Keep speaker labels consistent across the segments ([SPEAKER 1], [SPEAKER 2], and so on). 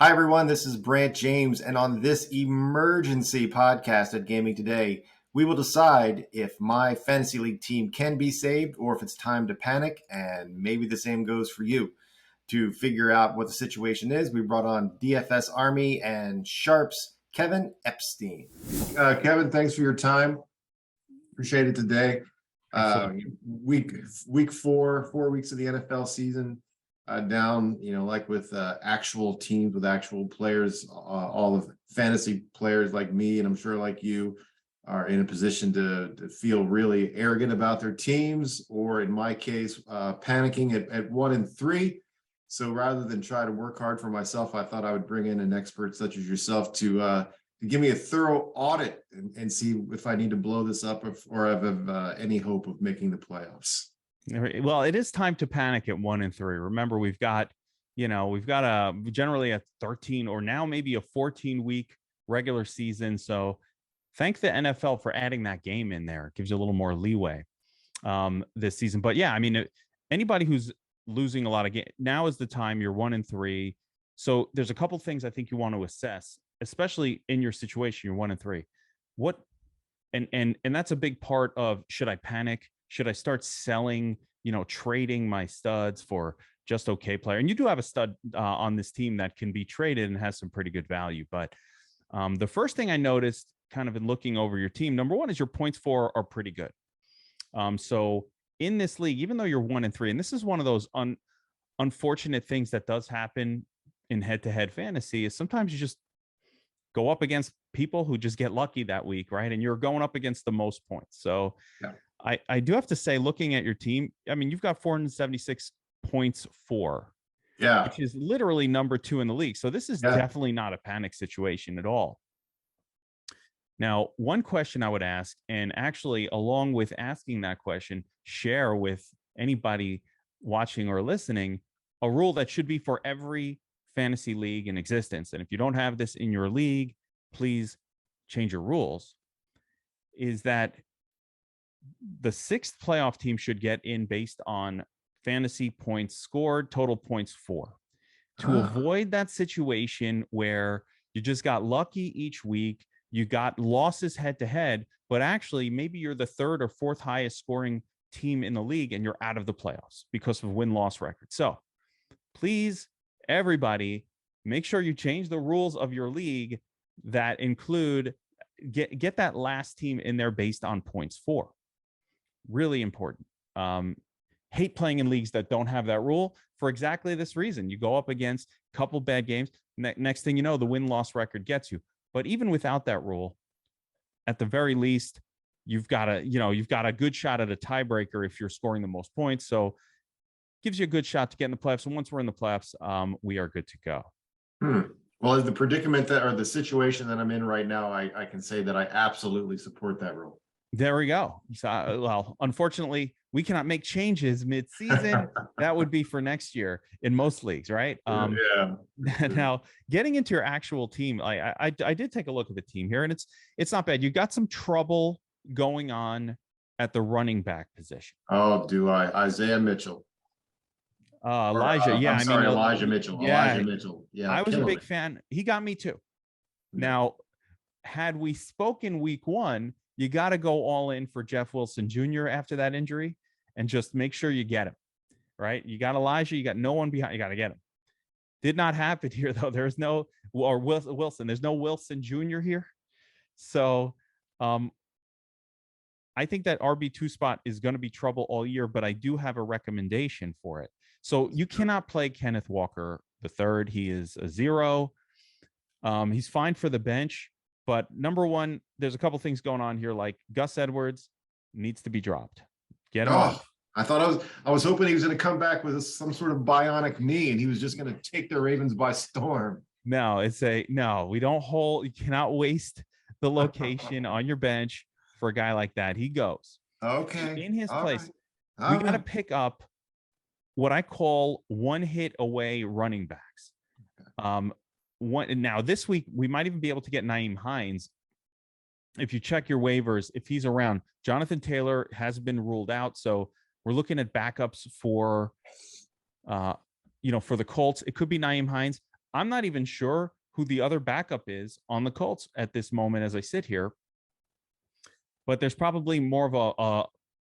[SPEAKER 1] Hi, everyone. This is Brant James, and on this emergency podcast at Gaming Today, we will decide if my fantasy league team can be saved or if it's time to panic, and maybe the same goes for you. To figure out what the situation is, we brought on DFS Army and Sharps Kevin Epstein. Kevin, thanks for your time. Appreciate it today. Week 4 weeks of the NFL season. Down, like with actual teams with actual players, all of fantasy players like me, and I'm sure like you, are in a position to feel really arrogant about their teams, or in my case, panicking at 1-3. So rather than try to work hard for myself, I thought I would bring in an expert such as yourself to give me a thorough audit and see if I need to blow this up or have any hope of making the playoffs.
[SPEAKER 2] Well, it is time to panic at 1-3. Remember, we've got generally a 13 or now maybe a 14-week regular season. So thank the NFL for adding that game in there. It gives you a little more leeway this season. But yeah, I mean, anybody who's losing a lot of games, now is the time. You're 1-3. So there's a couple things I think you want to assess, especially in your situation. You're 1-3. What and that's a big part of, should I panic? Should I start selling, trading my studs for just okay player? And you do have a stud on this team that can be traded and has some pretty good value. But the first thing I noticed kind of in looking over your team, number one, is your points for are pretty good. So in this league, even though you're 1-3, and this is one of those unfortunate things that does happen in head-to-head fantasy, is sometimes you just go up against people who just get lucky that week, right? And you're going up against the most points. So yeah. I do have to say, looking at your team, I mean, you've got 476 points for, which is literally number 2 in the league. So this is definitely not a panic situation at all. Now, one question I would ask, and actually along with asking that question, share with anybody watching or listening, a rule that should be for every fantasy league in existence. And if you don't have this in your league, please change your rules, is that the 6th playoff team should get in based on fantasy points scored, total points for, to avoid that situation where you just got lucky each week, you got losses head to head, but actually maybe you're the 3rd or 4th highest scoring team in the league and you're out of the playoffs because of win-loss record. So please, everybody, make sure you change the rules of your league that include get that last team in there based on points for. Really important. Hate playing in leagues that don't have that rule for exactly this reason. You go up against a couple bad games. Next thing you know, the win-loss record gets you. But even without that rule, at the very least, you've got a good shot at a tiebreaker if you're scoring the most points. So gives you a good shot to get in the playoffs. And once we're in the playoffs, we are good to go.
[SPEAKER 1] Well, as the predicament or the situation that I'm in right now, I can say that I absolutely support that rule.
[SPEAKER 2] There we go. So, well, unfortunately, we cannot make changes mid-season. That would be for next year in most leagues, right? Now, getting into your actual team, I did take a look at the team here, and it's not bad. You got some trouble going on at the running back position.
[SPEAKER 1] Oh, do I? Isaiah Mitchell.
[SPEAKER 2] Elijah,
[SPEAKER 1] Elijah Mitchell.
[SPEAKER 2] Yeah,
[SPEAKER 1] Elijah Mitchell. Yeah,
[SPEAKER 2] I was a big fan. He got me too. Now, had we spoken week 1, you got to go all in for Jeff Wilson Jr. after that injury and just make sure you get him, right? You got Elijah, you got no one behind, you got to get him. Did not happen here, though. There's no, or Wilson, there's no Wilson Jr. here. So I think that RB2 spot is going to be trouble all year, but I do have a recommendation for it. So you cannot play Kenneth Walker III. He is a 0. He's fine for the bench. But number one, there's a couple things going on here, like Gus Edwards needs to be dropped. Get him off.
[SPEAKER 1] I thought I was hoping he was going to come back with some sort of bionic knee, and he was just going to take the Ravens by storm.
[SPEAKER 2] No, we don't hold. You cannot waste the location on your bench for a guy like that. He goes.
[SPEAKER 1] Okay.
[SPEAKER 2] In his place, we got to pick up what I call one hit away running backs. Now this week we might even be able to get Nyheim Hines if you check your waivers, if he's around. Jonathan Taylor has been ruled out, so we're looking at backups for for the Colts. It could be Nyheim Hines. I'm not even sure who the other backup is on the Colts at this moment as I sit here. But there's probably more of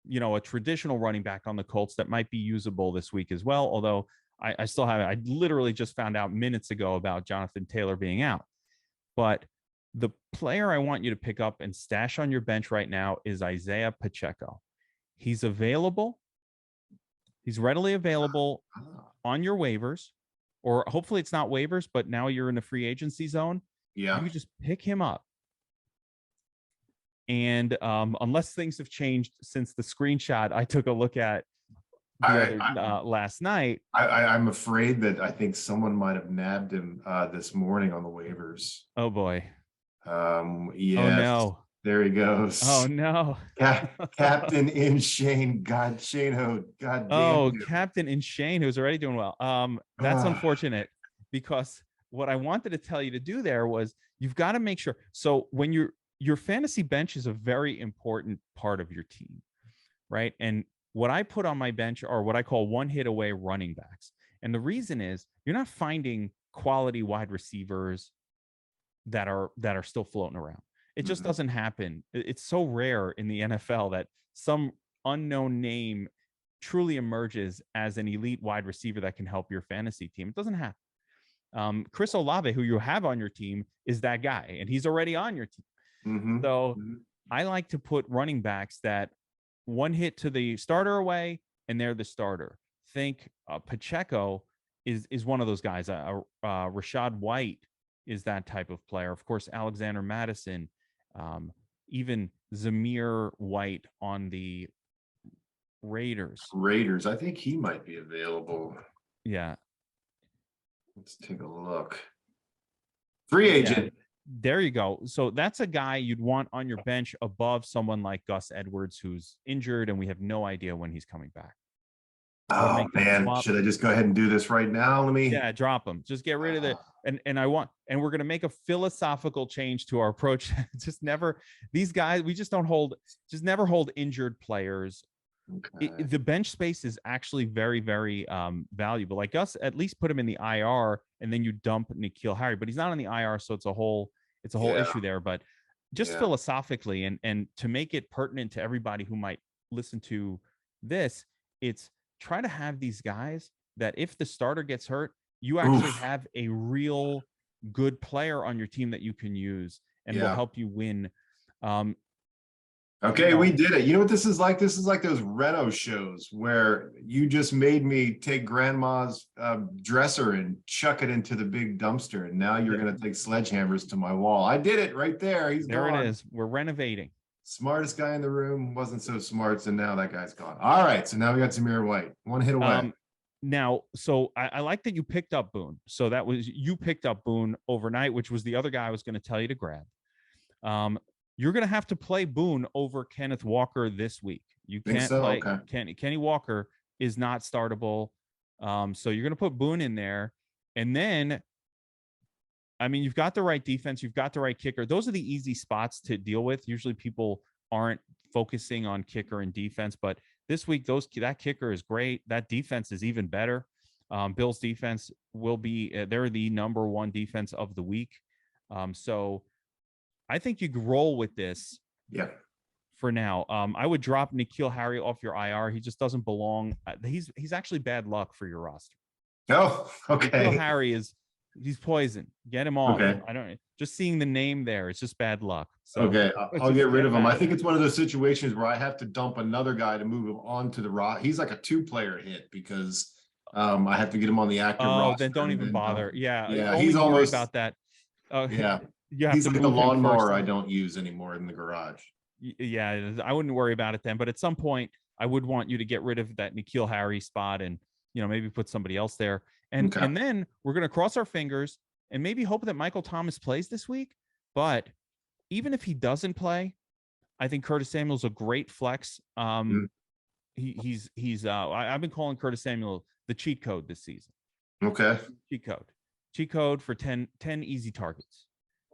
[SPEAKER 2] a traditional running back on the Colts that might be usable this week as well. Although I still have, I literally just found out minutes ago about Jonathan Taylor being out. But the player I want you to pick up and stash on your bench right now is Isaiah Pacheco. He's available. He's readily available on your waivers, or hopefully it's not waivers, but now you're in the free agency zone.
[SPEAKER 1] Yeah.
[SPEAKER 2] You can just pick him up. And unless things have changed since the screenshot I took a look at last night.
[SPEAKER 1] I'm afraid that I think someone might have nabbed him this morning on the waivers.
[SPEAKER 2] Oh, boy.
[SPEAKER 1] Yes.
[SPEAKER 2] Oh, no.
[SPEAKER 1] There he goes.
[SPEAKER 2] Oh, no.
[SPEAKER 1] Captain in Shane. God, Shane Ho. God damn.
[SPEAKER 2] Oh, Captain in Shane, who's already doing well. That's unfortunate, because what I wanted to tell you to do there was you've got to make sure. So when your fantasy bench is a very important part of your team, right? And what I put on my bench are what I call one hit away running backs. And the reason is you're not finding quality wide receivers that are still floating around. It just doesn't happen. It's so rare in the NFL that some unknown name truly emerges as an elite wide receiver that can help your fantasy team. It doesn't happen. Chris Olave, who you have on your team, is that guy, and he's already on your team. So I like to put running backs that one hit to the starter away, and they're the starter. Think Pacheco is one of those guys. Rashad White is that type of player. Of course, Alexander Madison, even Zamir White on the Raiders.
[SPEAKER 1] I think he might be available.
[SPEAKER 2] Yeah.
[SPEAKER 1] Let's take a look. Free agent.
[SPEAKER 2] Yeah. There you go. So that's a guy you'd want on your bench above someone like Gus Edwards, who's injured, and we have no idea when he's coming back.
[SPEAKER 1] Oh man, should I just go ahead and do this right now?
[SPEAKER 2] Yeah, drop him. Just get rid of it. And we're gonna make a philosophical change to our approach. These guys, we just never hold injured players. Okay. The bench space is actually very, very valuable. Like Gus, at least put him in the IR, and then you dump N'Keal Harry, but he's not on the IR, so it's a whole issue there. But just philosophically, and to make it pertinent to everybody who might listen to this, it's try to have these guys that if the starter gets hurt, you actually have a real good player on your team that you can use and will help you win.
[SPEAKER 1] Okay, we did it. You know what this is like? This is like those Reno shows where you just made me take grandma's dresser and chuck it into the big dumpster, and now you're going to take sledgehammers to my wall. I did it right there. He's
[SPEAKER 2] there.
[SPEAKER 1] Gone.
[SPEAKER 2] It is. We're renovating.
[SPEAKER 1] Smartest guy in the room wasn't so smart, so now that guy's gone. All right, so now we got Zamir White. One hit away.
[SPEAKER 2] Now, so I like that you picked up Boone. So you picked up Boone overnight, which was the other guy I was going to tell you to grab. You're going to have to play Boone over Kenneth Walker this week. You can't play Kenny Walker is not startable. So you're going to put Boone in there. And then, I mean, you've got the right defense. You've got the right kicker. Those are the easy spots to deal with. Usually people aren't focusing on kicker and defense, but this week, that kicker is great. That defense is even better. Bill's defense will be, they're the number one defense of the week. So I think you could roll with this.
[SPEAKER 1] Yeah.
[SPEAKER 2] For now, I would drop N'Keal Harry off your IR. He just doesn't belong. He's actually bad luck for your roster.
[SPEAKER 1] Oh, okay.
[SPEAKER 2] N'Keal Harry he's poison. Get him off.
[SPEAKER 1] Okay.
[SPEAKER 2] Just seeing the name there, it's just bad luck. So
[SPEAKER 1] okay, I'll get rid of him. I think it's one of those situations where I have to dump another guy to move him onto the roster. He's like a 2-player hit because I have to get him on the active roster.
[SPEAKER 2] Oh, then don't even bother. Yeah,
[SPEAKER 1] he's almost
[SPEAKER 2] about that.
[SPEAKER 1] Yeah, he's like the lawnmower I don't use anymore in the garage.
[SPEAKER 2] Yeah, I wouldn't worry about it then. But at some point, I would want you to get rid of that N'Keal Harry spot and maybe put somebody else there. And then we're going to cross our fingers and maybe hope that Michael Thomas plays this week. But even if he doesn't play, I think Curtis Samuel's a great flex. I've been calling Curtis Samuel the cheat code this season.
[SPEAKER 1] Okay.
[SPEAKER 2] Cheat code for 10 easy targets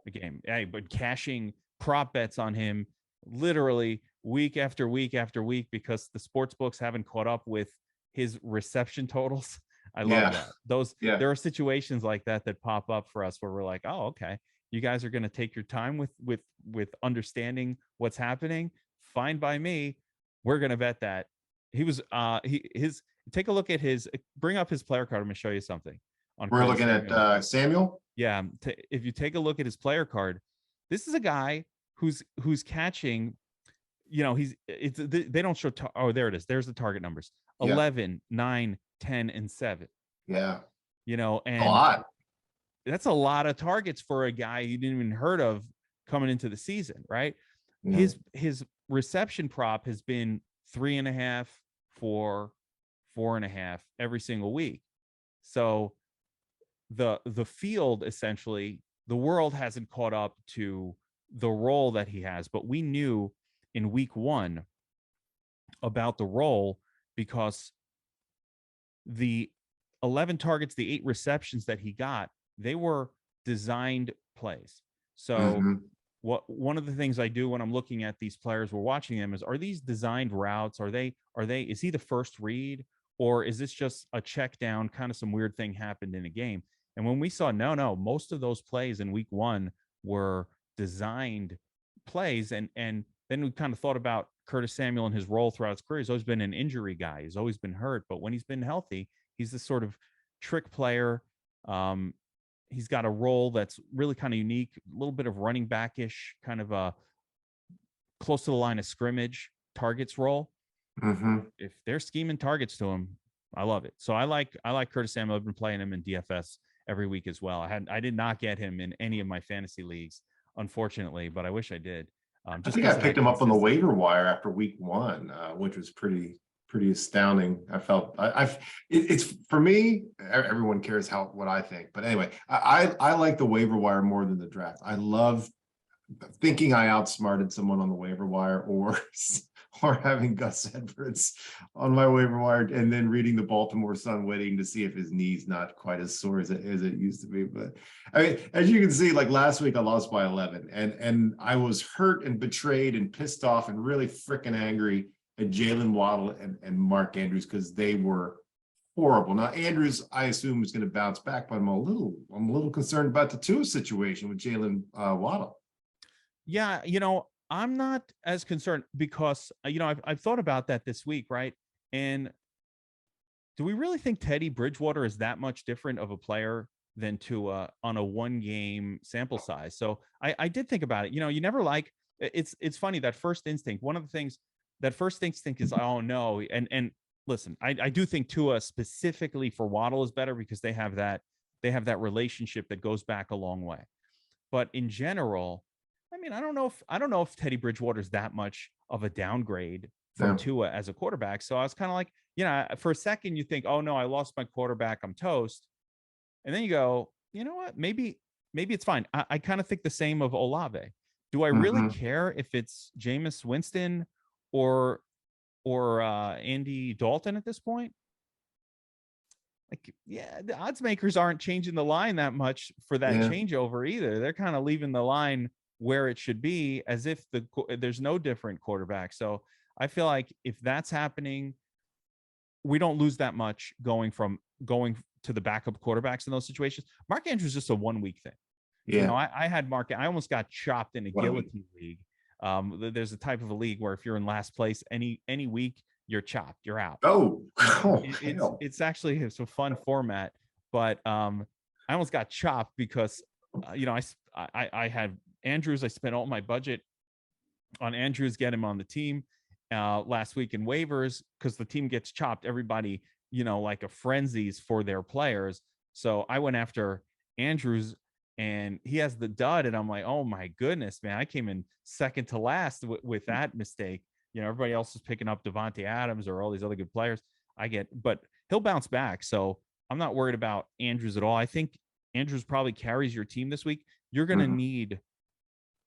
[SPEAKER 2] a game. Hey, but cashing prop bets on him literally week after week after week because the sports books haven't caught up with his reception totals. I love that.
[SPEAKER 1] Yeah.
[SPEAKER 2] There are situations like that that pop up for us where we're like, oh, okay, you guys are going to take your time with understanding what's happening. Fine by me. We're going to bet that. He was his take a look at his bring up his player card. I'm going to show you something on
[SPEAKER 1] We're
[SPEAKER 2] Curtis
[SPEAKER 1] looking
[SPEAKER 2] Samuel.
[SPEAKER 1] at Samuel.
[SPEAKER 2] Yeah, if you take a look at his player card, this is a guy who's catching. You know, they don't show. Oh, there it is. There's the target numbers:
[SPEAKER 1] Yeah.
[SPEAKER 2] 11, 9, 10, and 7.
[SPEAKER 1] Yeah,
[SPEAKER 2] You know,
[SPEAKER 1] a
[SPEAKER 2] and
[SPEAKER 1] lot.
[SPEAKER 2] that's a lot of targets for a guy you didn't even heard of coming into the season, right?
[SPEAKER 1] Yeah.
[SPEAKER 2] His reception prop has been 3.5, 4, 4.5 every single week. So the field, essentially, the world hasn't caught up to the role that he has, but we knew in week 1 about the role because the 11 targets, the 8 receptions that he got, they were designed plays. So one of the things I do when I'm looking at these players, we're watching them, is, are these designed routes? Is he the first read, or is this just a check down, kind of some weird thing happened in a game? And when we saw, no, most of those plays in week 1 were designed plays. And then we kind of thought about Curtis Samuel and his role throughout his career. He's always been an injury guy. He's always been hurt. But when he's been healthy, he's this sort of trick player. He's got a role that's really kind of unique, a little bit of running back-ish, kind of a close to the line of scrimmage targets role. If they're scheming targets to him, I love it. So I like Curtis Samuel. I've been playing him in DFS every week as well. I did not get him in any of my fantasy leagues, unfortunately, but I wish I did.
[SPEAKER 1] I think I picked him up on the waiver wire after week 1, which was pretty astounding. I felt it's for me. Everyone cares what I think, but anyway, I like the waiver wire more than the draft. I love thinking I outsmarted someone on the waiver wire, or having Gus Edwards on my waiver wire, and then reading the Baltimore Sun, waiting to see if his knee's not quite as sore as it used to be. But I mean, as you can see, like last week I lost by 11, and I was hurt and betrayed and pissed off and really freaking angry at Jalen Waddle and Mark Andrews, because they were horrible. Now Andrews, I assume, is going to bounce back, but I'm a little concerned about the Tua situation with Jalen Waddle.
[SPEAKER 2] Yeah, you know, I'm not as concerned because, you know, I've thought about that this week, right? And do we really think Teddy Bridgewater is that much different of a player than Tua on a 1-game sample size? So I did think about it. You know, you never it's funny, that first instinct. One of the things that first instinct is, oh no. And listen, I do think Tua specifically for Waddle is better because they have that relationship that goes back a long way. But in general, I mean, I don't know if Teddy Bridgewater is that much of a downgrade from Tua as a quarterback. So I was kind of like, you know, for a second you think, oh no, I lost my quarterback, I'm toast. And then you go, you know what? Maybe it's fine. I kind of think the same of Olave. Do I really care if it's Jameis Winston or Andy Dalton at this point? Like, yeah, the odds makers aren't changing the line that much for that changeover either. They're kind of leaving the line where it should be, as if there's no different quarterback. So I feel like if that's happening, we don't lose that much going to the backup quarterbacks in those situations. Mark Andrews is just a 1-week thing. Yeah. You know, I had Mark. I almost got chopped in a guillotine league. There's a type of a league where if you're in last place any week, you're chopped, you're out. It's actually a fun format, but I almost got chopped because you know, I had Andrews. I spent all my budget on Andrews, get him on the team last week in waivers, because the team gets chopped. Everybody, you know, like a frenzies for their players. So I went after Andrews, and he has the dud, and I'm like, oh my goodness, man, I came in second to last with that mistake. You know, everybody else is picking up Devontae Adams or all these other good players. But he'll bounce back. So I'm not worried about Andrews at all. I think Andrews probably carries your team this week. You're going to need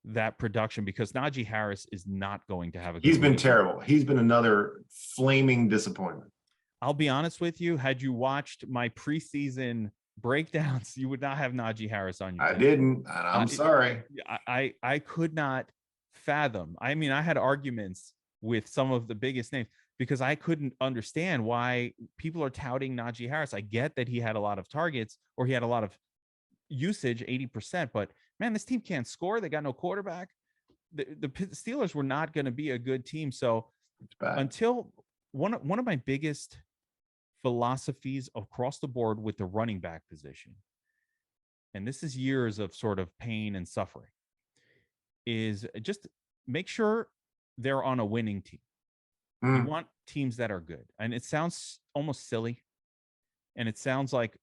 [SPEAKER 2] that production because Najee Harris is not going to have a good
[SPEAKER 1] He's been
[SPEAKER 2] week.
[SPEAKER 1] terrible. He's been another flaming disappointment.
[SPEAKER 2] I'll be honest with you. Had you watched my preseason breakdowns, you would not have Najee Harris on your team.
[SPEAKER 1] I didn't, and I'm sorry.
[SPEAKER 2] I could not fathom. I mean, I had arguments with some of the biggest names. because I couldn't understand why people are touting Najee Harris. I get that he had a lot of targets, or he had a lot of usage, 80%, but man, this team can't score. They got no quarterback. The Steelers were not going to be a good team. So until one of my biggest philosophies across the board with the running back position, and this is years of sort of pain and suffering, is just make sure they're on a winning team. You want teams that are good. And it sounds almost silly, and it sounds like,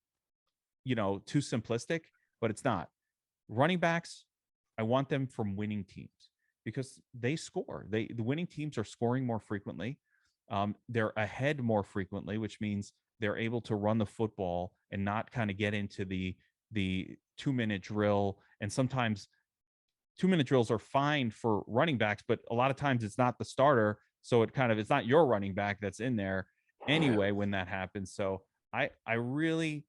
[SPEAKER 2] too simplistic, but it's not. Running backs, I want them from winning teams because they score. The winning teams are scoring more frequently. They're ahead more frequently, which means they're able to run the football and not kind of get into the 2-minute drill. And sometimes 2-minute drills are fine for running backs, but a lot of times it's not the starter. So it's not your running back that's in there anyway when that happens. So I really,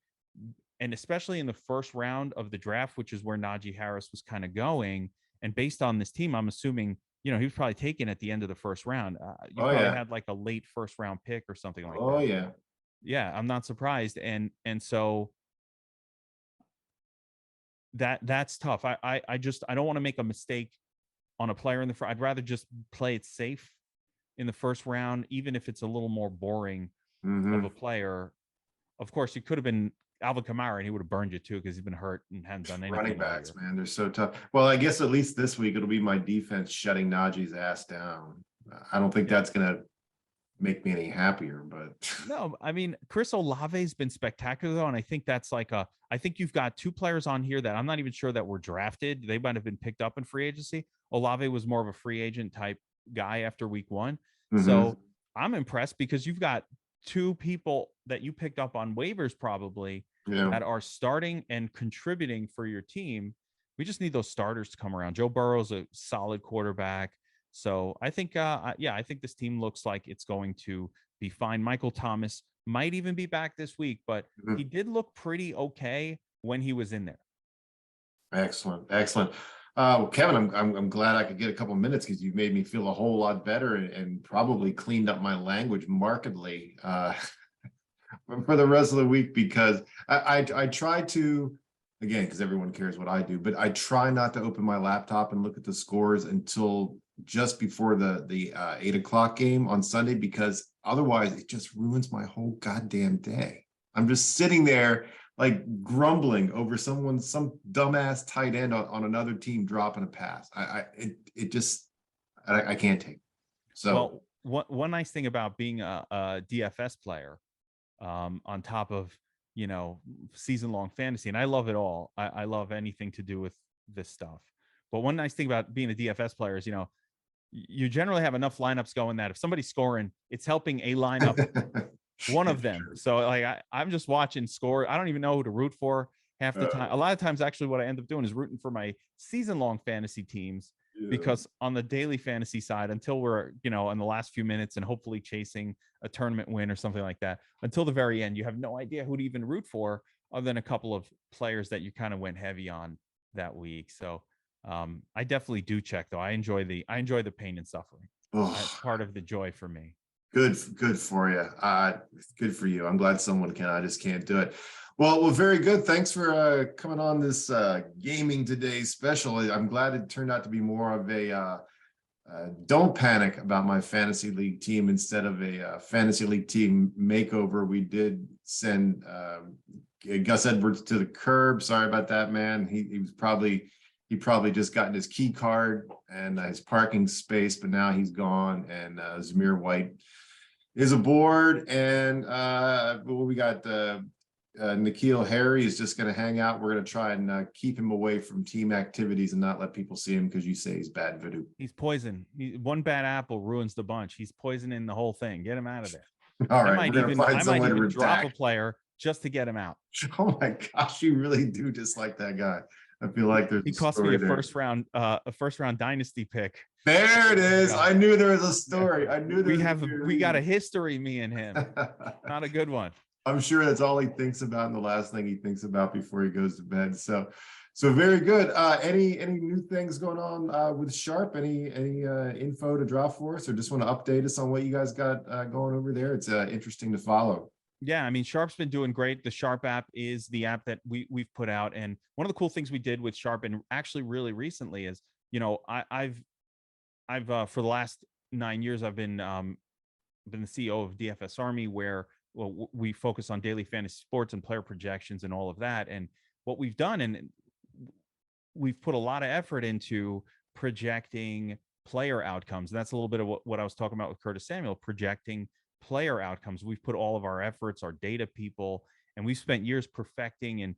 [SPEAKER 2] and especially in the first round of the draft, which is where Najee Harris was kind of going. And based on this team, I'm assuming, he was probably taken at the end of the first round. You probably had like a late first round pick or something like that.
[SPEAKER 1] Oh yeah.
[SPEAKER 2] Yeah. I'm not surprised. And so that's tough. I don't want to make a mistake on a player in the front. I'd rather just play it safe in the first round, even if it's a little more boring of a player. Of course, it could have been Alvin Kamara, and he would have burned you too because he's been hurt and hadn't done anything.
[SPEAKER 1] Running backs, man, they're so tough. Well, I guess at least this week it'll be my defense shutting Najee's ass down. I don't think that's gonna make me any happier, but
[SPEAKER 2] no, I mean, Chris Olave's been spectacular though, and I think that's I think you've got two players on here that I'm not even sure that were drafted. They might have been picked up in free agency. Olave was more of a free agent type guy after week 1. So I'm impressed because you've got two people that you picked up on waivers probably that are starting and contributing for your team. We just need those starters to come around. Joe Burrow's a solid quarterback. So I think, I think this team looks like it's going to be fine. Michael Thomas might even be back this week, but he did look pretty okay when he was in there.
[SPEAKER 1] Excellent. Kevin, I'm glad I could get a couple of minutes because you've made me feel a whole lot better and probably cleaned up my language markedly for the rest of the week, because I try to, again, because everyone cares what I do, but I try not to open my laptop and look at the scores until just before the 8:00 game on Sunday, because otherwise it just ruins my whole goddamn day. I'm just sitting there like grumbling over some dumbass tight end on another team dropping a pass. I can't take it. So
[SPEAKER 2] one nice thing about being a DFS player, on top of, season-long fantasy, and I love it all. I love anything to do with this stuff. But one nice thing about being a DFS player is, you generally have enough lineups going that if somebody's scoring, it's helping a lineup. One of them.
[SPEAKER 1] Sure.
[SPEAKER 2] So I'm just watching score. I don't even know who to root for half the time. A lot of times, actually, what I end up doing is rooting for my season-long fantasy teams, because on the daily fantasy side, until we're, in the last few minutes and hopefully chasing a tournament win or something like that, until the very end, you have no idea who to even root for other than a couple of players that you kind of went heavy on that week. So I definitely do check though. I enjoy the pain and suffering. That's part of the joy for me.
[SPEAKER 1] Good for you. Good for you. I'm glad someone can. I just can't do it. Well, very good. Thanks for coming on this Gaming Today special. I'm glad it turned out to be more of a don't panic about my fantasy league team instead of a fantasy league team makeover. We did send Gus Edwards to the curb. Sorry about that, man. He probably just gotten his key card and his parking space, but now he's gone. And Zamir White is aboard. And we got N'Keal Harry is just going to hang out. We're going to try and keep him away from team activities and not let people see him because you say he's bad voodoo.
[SPEAKER 2] He's poison. One bad apple ruins the bunch. He's poisoning the whole thing. Get him out of there.
[SPEAKER 1] All right, I might even
[SPEAKER 2] drop a player just to get him out.
[SPEAKER 1] Oh my gosh, you really do dislike that guy. I feel like
[SPEAKER 2] he cost me a first round dynasty pick.
[SPEAKER 1] There it is. I knew there was a story. I knew
[SPEAKER 2] we got a history, me and him. Not a good one.
[SPEAKER 1] I'm sure that's all he thinks about and the last thing he thinks about before he goes to bed. So So very good. Any new things going on with Sharp? Any info to drop for us, or just want to update us on what you guys got going over there? It's interesting to follow.
[SPEAKER 2] Yeah, I mean, Sharp's been doing great. The Sharp app is the app that we've put out, and one of the cool things we did with Sharp, and actually really recently, is I've for the last 9 years I've been the CEO of DFS Army, where we focus on daily fantasy sports and player projections and all of that. And what we've done, and we've put a lot of effort into projecting player outcomes. And that's a little bit of what I was talking about with Curtis Samuel, projecting player outcomes. We've put all of our efforts, our data people, and we've spent years perfecting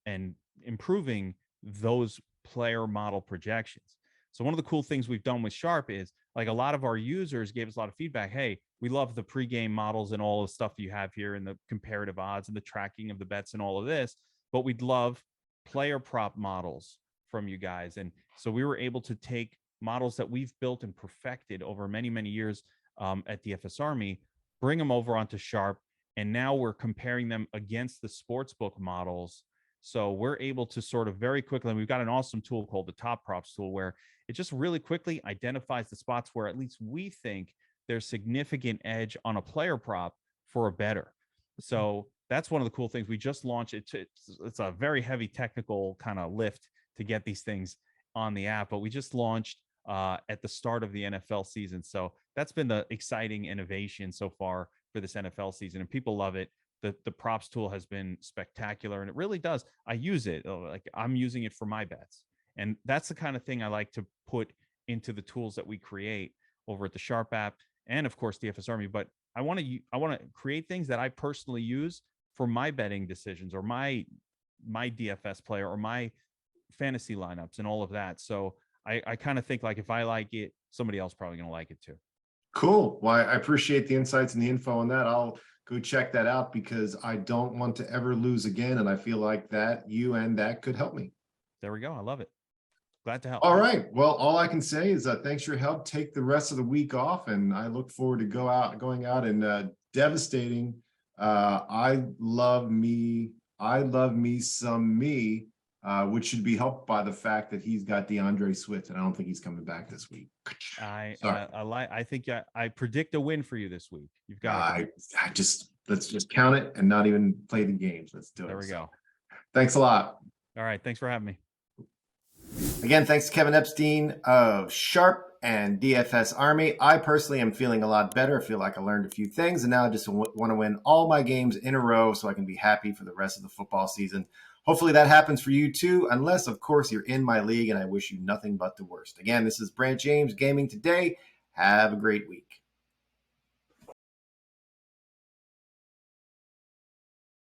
[SPEAKER 2] and improving those player model projections. So one of the cool things we've done with Sharp is, like, a lot of our users gave us a lot of feedback. Hey, we love the pregame models and all the stuff you have here, and the comparative odds and the tracking of the bets and all of this, but we'd love player prop models from you guys. And so we were able to take models that we've built and perfected over many, many years at DFS Army, bring them over onto Sharp, and now we're comparing them against the sportsbook models. So we're able to sort of very quickly, and we've got an awesome tool called the Top Props tool, where it just really quickly identifies the spots where at least we think there's significant edge on a player prop for a bettor. So that's one of the cool things. We just launched it. It's a very heavy technical kind of lift to get these things on the app, but we just launched at the start of the NFL season. So that's been the exciting innovation so far for this NFL season, and people love it. The props tool has been spectacular, and it really does. I use it, like I'm using it for my bets. And that's the kind of thing I like to put into the tools that we create over at the Sharp app, and of course DFS Army. But I want to create things that I personally use for my betting decisions, or my DFS player, or my fantasy lineups and all of that. So I kind of think, like, if I like it, somebody else probably going to like it too.
[SPEAKER 1] Cool. Well, I appreciate the insights and the info on that. I'll go check that out, because I don't want to ever lose again. And I feel like that could help me.
[SPEAKER 2] There we go. I love it. Glad to help.
[SPEAKER 1] All right. Well, all I can say is thanks for your help. Take the rest of the week off, and I look forward to going out and devastating. I love me some me, which should be helped by the fact that he's got DeAndre Swift, and I don't think he's coming back this week.
[SPEAKER 2] I think I predict a win for you this week. You've got it.
[SPEAKER 1] Let's just count it and not even play the games. Let's do it.
[SPEAKER 2] There we go.
[SPEAKER 1] Thanks a lot.
[SPEAKER 2] All right. Thanks for having me.
[SPEAKER 3] Again, thanks to Kevin Epstein of Sharp and DFS Army. I personally am feeling a lot better. I feel like I learned a few things, and now I just want to win all my games in a row so I can be happy for the rest of the football season. Hopefully that happens for you too, unless, of course, you're in my league, and I wish you nothing but the worst. Again, this is Brant James Gaming Today. Have a great week.